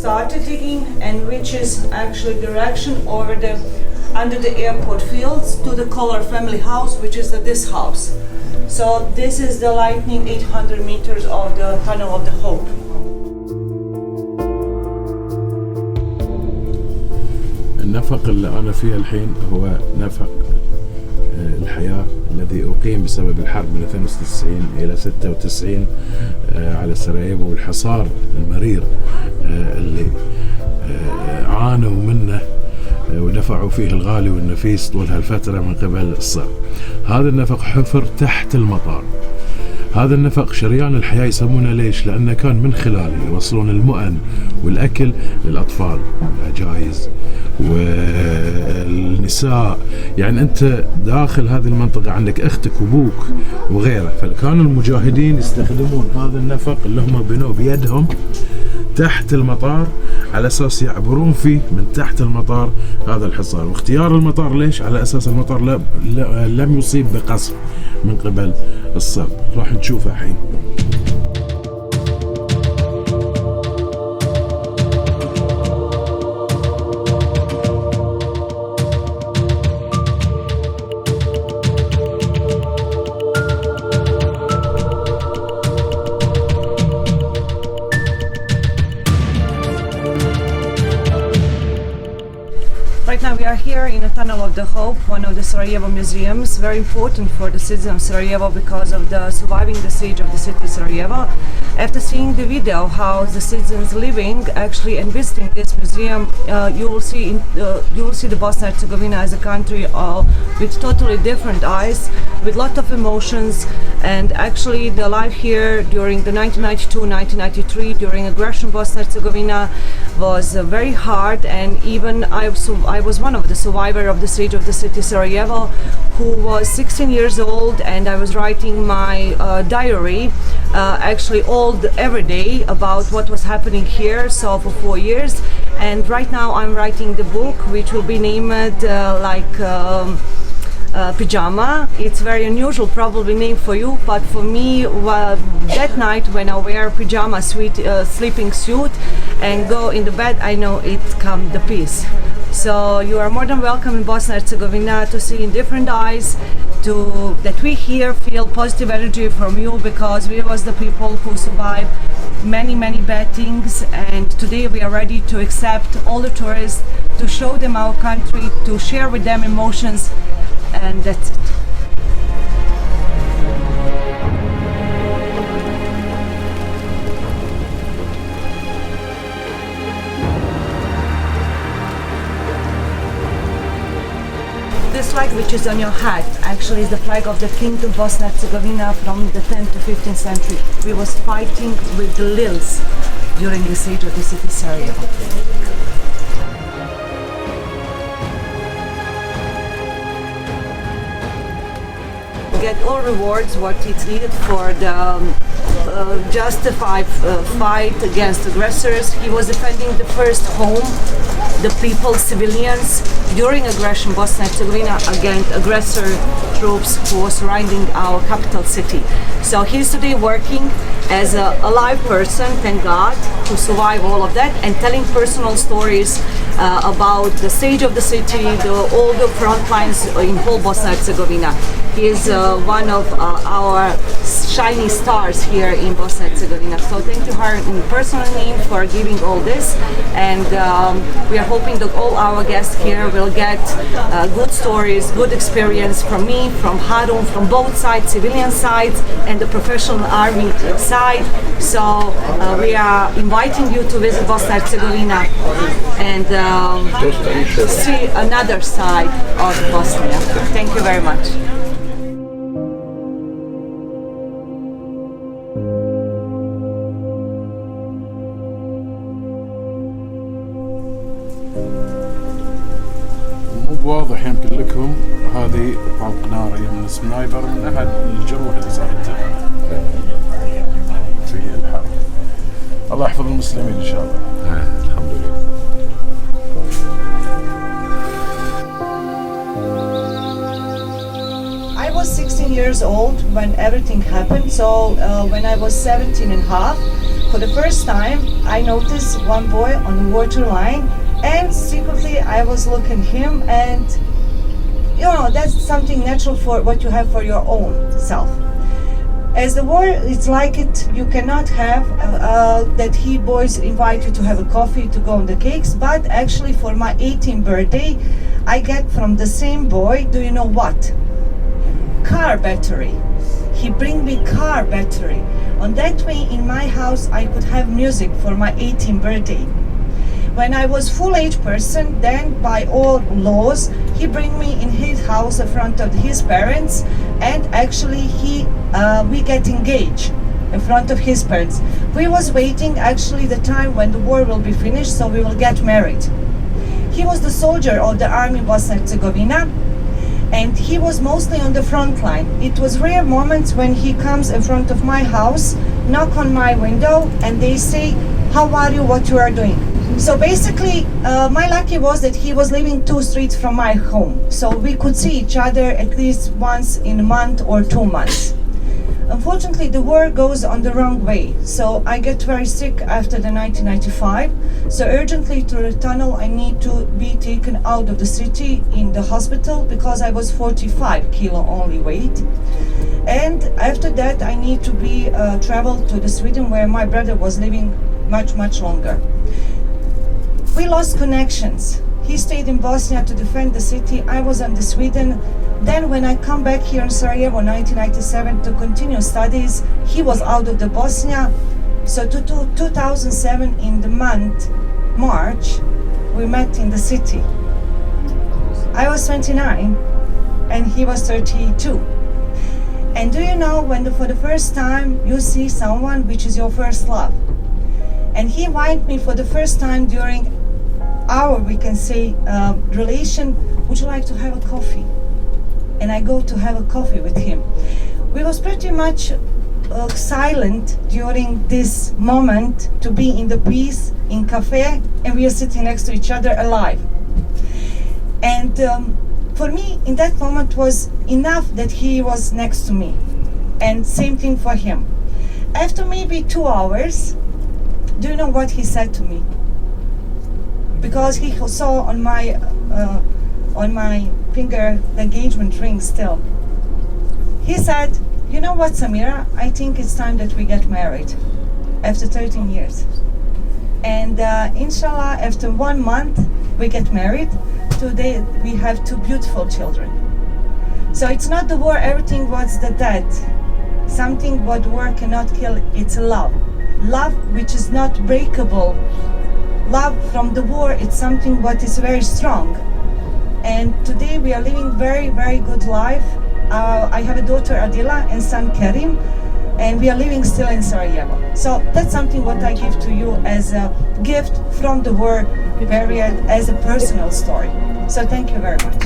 started digging and which is actually direction over the under the airport fields to the Kohler family house, which is this house. So this is the lightning 800 meters of the tunnel of the hope. النفق اللي أنا فيه الحين هو نفق الحياة الذي أقيم بسبب الحرب من 92 إلى 96 على سراييفو، والحصار المرير اللي عانوا منه ودفعوا فيه الغالي والنفيس طول هالفترة من قبل الصرب. هذا النفق حفر تحت المطار. هذا النفق شريان الحياة يسمونه، ليش؟ لأنه كان من خلاله يوصلون المؤن والأكل للأطفال والعجائز والنساء. يعني أنت داخل هذه المنطقة عندك أختك وأبوك وغيره، فكانوا المجاهدين يستخدمون هذا النفق اللي هم بنوه بيدهم تحت المطار على أساس يعبرون فيه من تحت المطار هذا الحصار. واختيار المطار ليش؟ على أساس المطار لم يصيب بقصف من قبل الصرب. راح نشوفه الحين. Right now we are here in the Tunnel of the Hope, one of the Sarajevo museums, very important for the citizens of Sarajevo because of the surviving the siege of the city of Sarajevo. After seeing the video how the citizens living actually and visiting this museum, you will see the Bosnia and Herzegovina as a country with totally different eyes, with lot of emotions, and actually the life here during the 1992-1993 during aggression Bosnia and Herzegovina was very hard, and even I was one of the survivors of the siege of the city Sarajevo, who was 16 years old, and I was writing my diary actually every day about what was happening here, so for 4 years. And right now I'm writing the book which will be named Pyjama. It's very unusual probably name for you, but for me that night when I wear pyjama sleeping suit and go in the bed, I know it come the peace. So you are more than welcome in Bosnia and Herzegovina to see in different eyes, that we here feel positive energy from you, because we was the people who survived many bad things, and today we are ready to accept all the tourists, to show them our country, to share with them emotions, and that's it. This flag which is on your hat actually is the flag of the Kingdom of Bosnia and Herzegovina from the 10th to 15th century. We was fighting with the Lils during the siege of the city Sarajevo. Get all rewards what it's needed for the justified fight against aggressors. He was defending the first home, the people, civilians, during aggression Bosnia and Herzegovina against aggressor troops who were surrounding our capital city. So he's today working as a live person, thank God, to survive all of that, and telling personal stories about the siege of the city, all the front lines in whole Bosnia and Herzegovina. He is one of our shiny stars here in Bosnia and Herzegovina. So thank you, her in personal name, for giving all this, and we are hoping that all our guests here will get good stories, good experience from me, from Harun, from both sides, civilian sides and the professional army side. So we are inviting you to visit Bosnia and Herzegovina and see another side of Bosnia. Thank you very much. واضح يمكن لكم، هذه طلق نارية من السنايبر من أحد الجروح اللي صارت في الحرب. الله يحفظ المسلمين إن شاء الله. الحمد لله. I was 16 years old when everything happened, so when I was 17 and a half, for the first time, I noticed one boy on the water line, and secretly I was looking at him, and you know, that's something natural for what you have for your own self. As the war, it's like it, you cannot have that he boys invite you to have a coffee, to go on the cakes, but actually for my 18th birthday, I get from the same boy, do you know what? Car battery. He bring me car battery. On that way in my house, I could have music for my 18th birthday. When I was full age person, then by all laws, he bring me in his house in front of his parents, and actually we get engaged in front of his parents. We was waiting actually the time when the war will be finished, so we will get married. He was the soldier of the army Bosnia and Herzegovina, and he was mostly on the front line. It was rare moments when he comes in front of my house, knock on my window, and they say, "How are you, what you are doing?" So basically, my lucky was that he was living 2 streets from my home. So we could see each other at least once in a month or 2 months. Unfortunately, the war goes on the wrong way. So I get very sick after the 1995. So urgently through the tunnel, I need to be taken out of the city in the hospital because I was 45 kilo only weight. And after that, I need to be traveled to the Sweden where my brother was living much longer. We lost connections. He stayed in Bosnia to defend the city. I was in the Sweden. Then when I come back here in Sarajevo in 1997 to continue studies, he was out of the Bosnia. So to 2007 in the month March, we met in the city. I was 29 and he was 32. And do you know when for the first time you see someone which is your first love? And he invited me for the first time during our, we can say, relation, would you like to have a coffee? And I go to have a coffee with him. We was pretty much silent during this moment to be in the peace, in cafe, and we are sitting next to each other alive. And for me, in that moment was enough that he was next to me. And same thing for him. After maybe 2 hours, do you know what he said to me? Because he saw on my finger the engagement ring still. He said, "You know what, Samira? I think it's time that we get married after 13 years." And inshallah, after 1 month, we get married. Today we have 2 beautiful children. So it's not the war, everything was the death. Something what war cannot kill, it's love. Love which is not breakable. Love from the war, it's something what is very strong. And today we are living very good life. I have a daughter Adila and son Kerim, and we are living still in Sarajevo. So that's something what I give to you as a gift from the war period, as a personal story. So thank you very much.